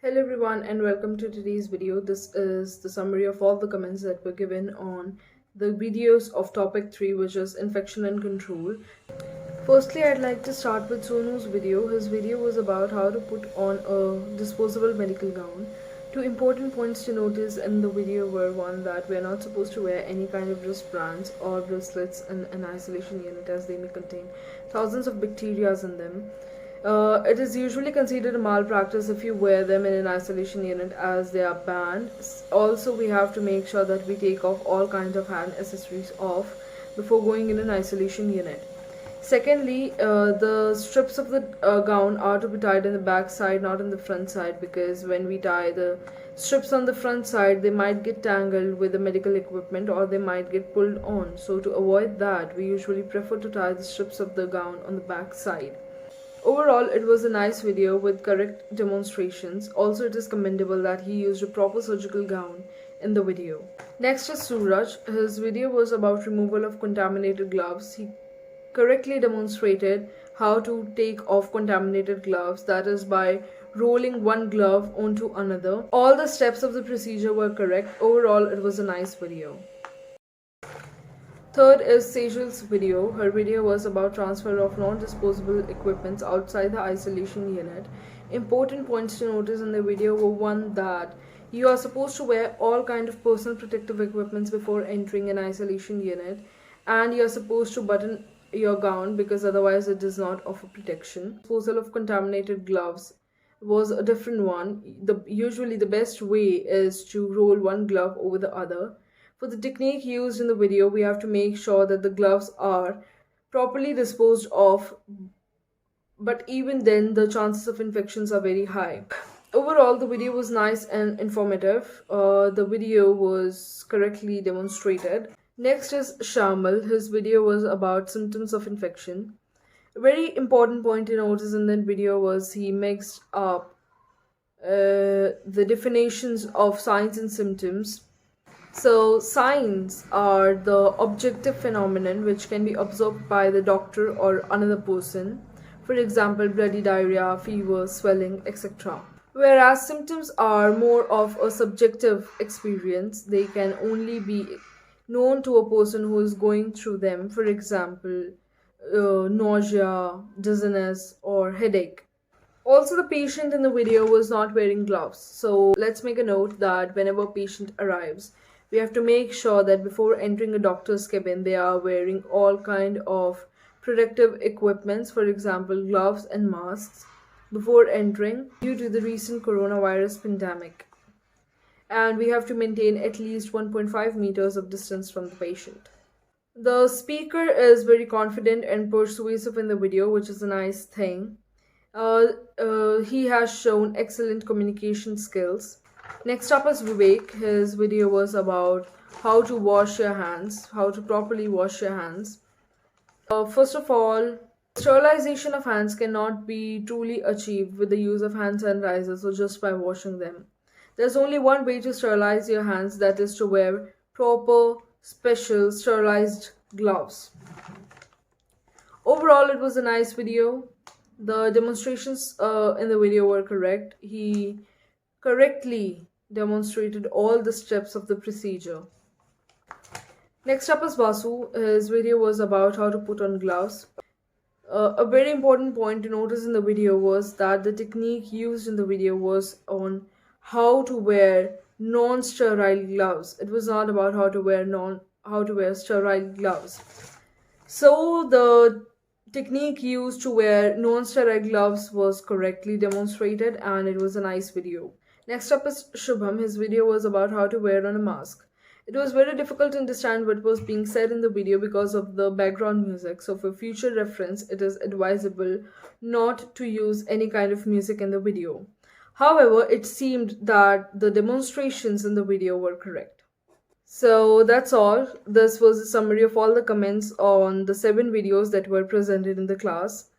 Hello everyone and welcome to today's video. This is the summary of all the comments that were given on the videos of topic 3, which is infection and control. Firstly, I'd like to start with Sonu's video. His video was about how to put on a disposable medical gown. Two important points to notice in the video were one, that we are not supposed to wear any kind of wristbands or bracelets in an isolation unit, as they may contain thousands of bacteria in them. It is usually considered a malpractice if you wear them in an isolation unit, as they are banned. Also, we have to make sure that we take off all kinds of hand accessories off before going in an isolation unit. Secondly, the strips of the gown are to be tied in the back side, not in the front side, because when we tie the strips on the front side, they might get tangled with the medical equipment or they might get pulled on. So to avoid that, we usually prefer to tie the strips of the gown on the back side. Overall, it was a nice video with correct demonstrations. Also, it is commendable that he used a proper surgical gown in the video. Next is Suraj. His video was about removal of contaminated gloves. He correctly demonstrated how to take off contaminated gloves, that is by rolling one glove onto another. All the steps of the procedure were correct. Overall, it was a nice video. Third is Sejal's video. Her video was about transfer of non-disposable equipments outside the isolation unit. Important points to notice in the video were one, that you are supposed to wear all kind of personal protective equipments before entering an isolation unit, and you are supposed to button your gown because otherwise it does not offer protection. Disposal of contaminated gloves was a different one. Usually the best way is to roll one glove over the other. For the technique used in the video, we have to make sure that the gloves are properly disposed of, but even then the chances of infections are very high. Overall, the video was nice and informative. The video was correctly demonstrated. Next is Shamal. His video was about symptoms of infection. A very important point to notice in that video was he mixed up the definitions of signs and symptoms. So, signs are the objective phenomenon which can be observed by the doctor or another person. For example, bloody diarrhea, fever, swelling, etc. Whereas symptoms are more of a subjective experience. They can only be known to a person who is going through them. For example, nausea, dizziness, or headache. Also, the patient in the video was not wearing gloves. So let's make a note that whenever a patient arrives, we have to make sure that before entering a doctor's cabin, they are wearing all kind of protective equipments, for example, gloves and masks, before entering due to the recent coronavirus pandemic. And we have to maintain at least 1.5 meters of distance from the patient. The speaker is very confident and persuasive in the video, which is a nice thing. He has shown excellent communication skills. Next up is Vivek. His video was about how to wash your hands, how to properly wash your hands. First of all, sterilization of hands cannot be truly achieved with the use of hand sanitizers or just by washing them. There's only one way to sterilize your hands, that is to wear proper, special, sterilized gloves. Overall, it was a nice video. The demonstrations in the video were correct. He correctly demonstrated all the steps of the procedure. Next up is Vasu. His video was about how to put on gloves. A very important point to notice in the video was that the technique used in the video was on how to wear non-sterile gloves. It was not about how to wear sterile gloves. So the technique used to wear non-sterile gloves was correctly demonstrated, and it was a nice video. Next up is Shubham. His video was about how to wear on a mask. It was very difficult to understand what was being said in the video because of the background music. So for future reference, it is advisable not to use any kind of music in the video. However, it seemed that the demonstrations in the video were correct. So that's all. This was a summary of all the comments on the 7 videos that were presented in the class.